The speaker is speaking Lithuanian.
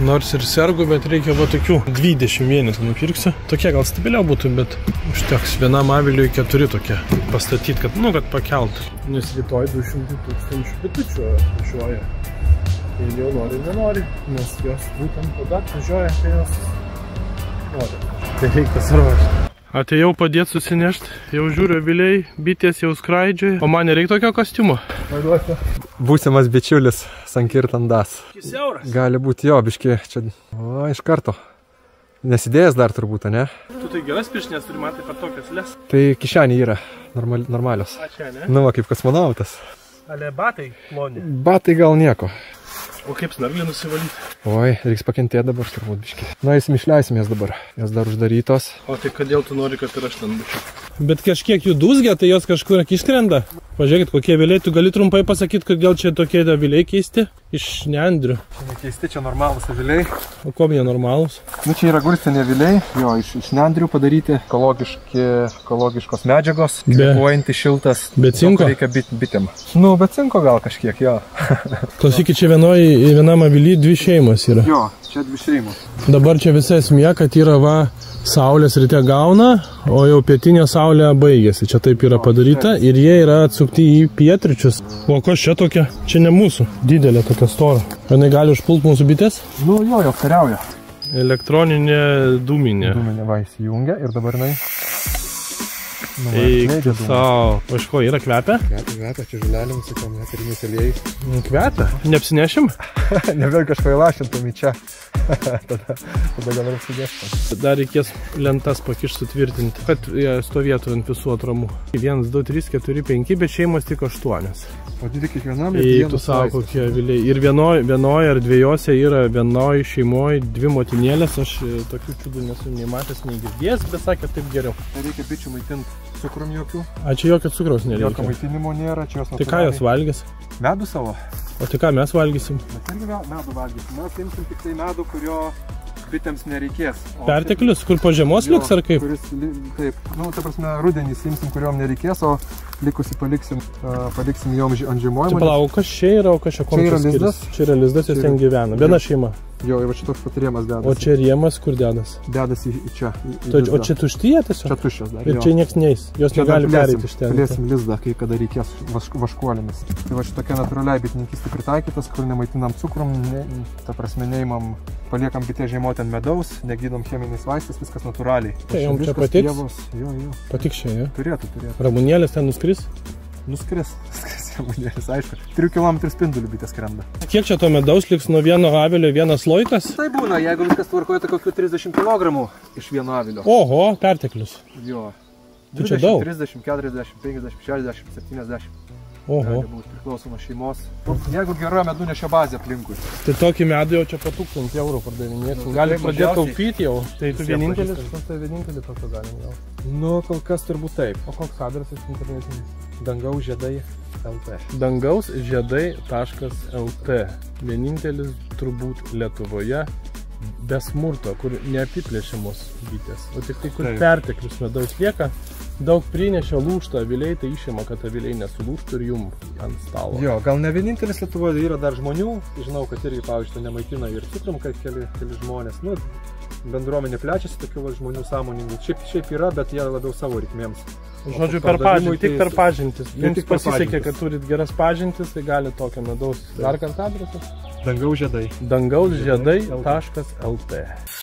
Nors ir sergu, bet reikia va tokių 20 vienetų nupirksiu. Tokie gal stabiliau būtų, bet užteks vienam aviliui 4 tokie pastatyti, kad, nu, kad pakeltų. Nes rytoj 200 000 bitučių atvažiuoja. Ir jau nori, nenori, nes jos būtent tada atvažiuoja, kai jos nori. Tai reikia sarvažti. Atėjau padėti susinešti, jau žiūriu aviliai, bitės jau skraidžiai, o man nereikia tokio kostiumo. Vaiduosiu. Būsimas bičiulis Sankirtandas. Siauras. Gali būti jo, biški čia. O, iš karto. Nesidėjęs dar turbūt, ne? Tu tai geras pirštinės turi, matai, per tokias les. Tai kišenė yra normalios. A čia, ne? Nu, va, kaip kosmonautas. Ale batai ploni. Batai gal nieko. O kaip snarglį nusivalyti? Oi, reiks pakentėti dabar turbūt biški. Na, išleisimės dabar. Jos dar uždarytos. O tai kodėl tu nori, kad ir aš ten būčiau? Bet kažkiek jų dūzgia, tai jos kažkur išskrenda. Pažiūrėkit, kokie aviliai. Tu gali trumpai pasakyti, kodėl čia tokie aviliai keisti? Iš nendrių. Čia nekeisti, čia normalūs aviliai. O kuom jie normalūs? Nu, čia yra gulstiniai aviliai. Jo, iš nendrių padaryti. Ekologiškos medžiagos. Kvėpuojantis šiltas. Be cinko? Reikia bitėm. Nu, be cinko gal kažkiek, jo. Klausykit, čia vienam avily 2 šeimos yra. Jo, čia 2 šeimos. Dabar čia visa esmė, kad yra va, saulės ryte gauna, o jau pietinė saulė baigėsi. Čia taip yra padaryta ir jie yra atsukti į pietryčius. O kas čia tokia? Čia ne mūsų. Didelė tokia stora. Ar jinai gali užpult mūsų bitės? Nu, jo kariauja. Elektroninė dūminė. Dūminė va įsijungia ir dabar jinai... Eik tu savo. O iš ko yra kvepia? Kvepia, čia žulelėm, sakom, eteriniais aliejais. Kvepia? Neapsinešim? Nebent kažko įlašintum į čia. Tada gal ir apsidėštam. Dar reikės lentas pakišti sutvirtinti, kad jie stovėtų ant visų atramų. 1, 2, 3, 4, 5, bet šeimos tik 8. O didį kiekvienam ir vienas. Tu savo kokie aviliai. Ir vienoj ar 2 yra vienoj šeimoj 2 motinėlės. Aš tokių čiūdų nesu nei matęs, nei girdėjęs, bet sakė taip geriau. Reikia bičių maitinti cukrum jokių. A, čia jokio cukraus nereikia. Jokio maitinimo nėra, čia jos natūraliai. Tai ką jos valgys? Medų savo. O tai ką mes valgysim? Mes irgi medų valgysim. Mes imsim tik tai medų, kurio bitėms nereikės. Perteklius, kur po žiemos liks ar kaip? Taip, nu, ta prasme, rudenį imsim, kuriuom nereikės, o likusi paliksim jom ant žiemojimo. Tai palauk, kas čia yra, o kas čia čia yra lizdas? Čia yra lizdas, jis ten gyvena. Viena šeima. Jo, ir va čia toks patirėmas dedasi. O čia rėmas kur dedas? Dedasi į čia. O čia tuštyje tiesiog? Čia tuščias dar. Ir čia nieks neis. Jos negali pereiti iš ten. Plėsim lizdą, kai kada reikės vaškuolėmis. Tai va šitokia natūraliai bitininkystė pritaikytas, kur nemaitinam cukrum, ta prasme neimam, paliekam bitė žiemoti ant medaus, negydom cheminiais vaistais, viskas natūraliai. Tai jom čia patiks? Jo. Patiks čia, jo? Turėtų. Ramunėlės ten nuskris? Nuskris ramunėlės, aišku. 3 km spindulių bitės skrenda. Kiek čia to medaus liks nuo vieno avilio 1 sloikas? Tai būna, jeigu viskas tvarkoja, tai kokių 30 kg iš vieno avilio. Oho, perteklius. Jo. 20, 30, 40, 50, 60, 70. Oho. Gali būti priklausoma šeimos. Jeigu gera medunešio bazė aplinkui. Tai tokį medų jau čia po 1000 eurų pardavinėsim. Gali pradėti taupyti jau. Tai tu vienintelis tokio galim jau. Nu, kol kas turbūt taip. O koks adresas internetinis? Dangaus žiedai.lt. Dangausžiedai.lt. Vienintelis turbūt Lietuvoje be smurto, kur neapiplėšiamos bitės, o tik tai kur perteklius medaus lieka. Daug prinešio lūžta aviliai, tai išima, kad aviliai nesulūžtų ir jum ant stalo. Jo, gal ne vienintelis Lietuvoje, yra dar žmonių. Žinau, kad irgi, pavyzdžiui, nemaitina ir cukrum, kad keli žmonės. Nu, bendruomenė plečiasi tokių žmonių sąmoningų. Šiaip yra, bet jie labiau savo ritmėms. Žodžiu, tik per pažintis. Jums pasisekė, kad turit geras pažintis, tai gali tokio medaus. Dar kartą adresas? Dangaus žiedai. Dangausžiedai.lt.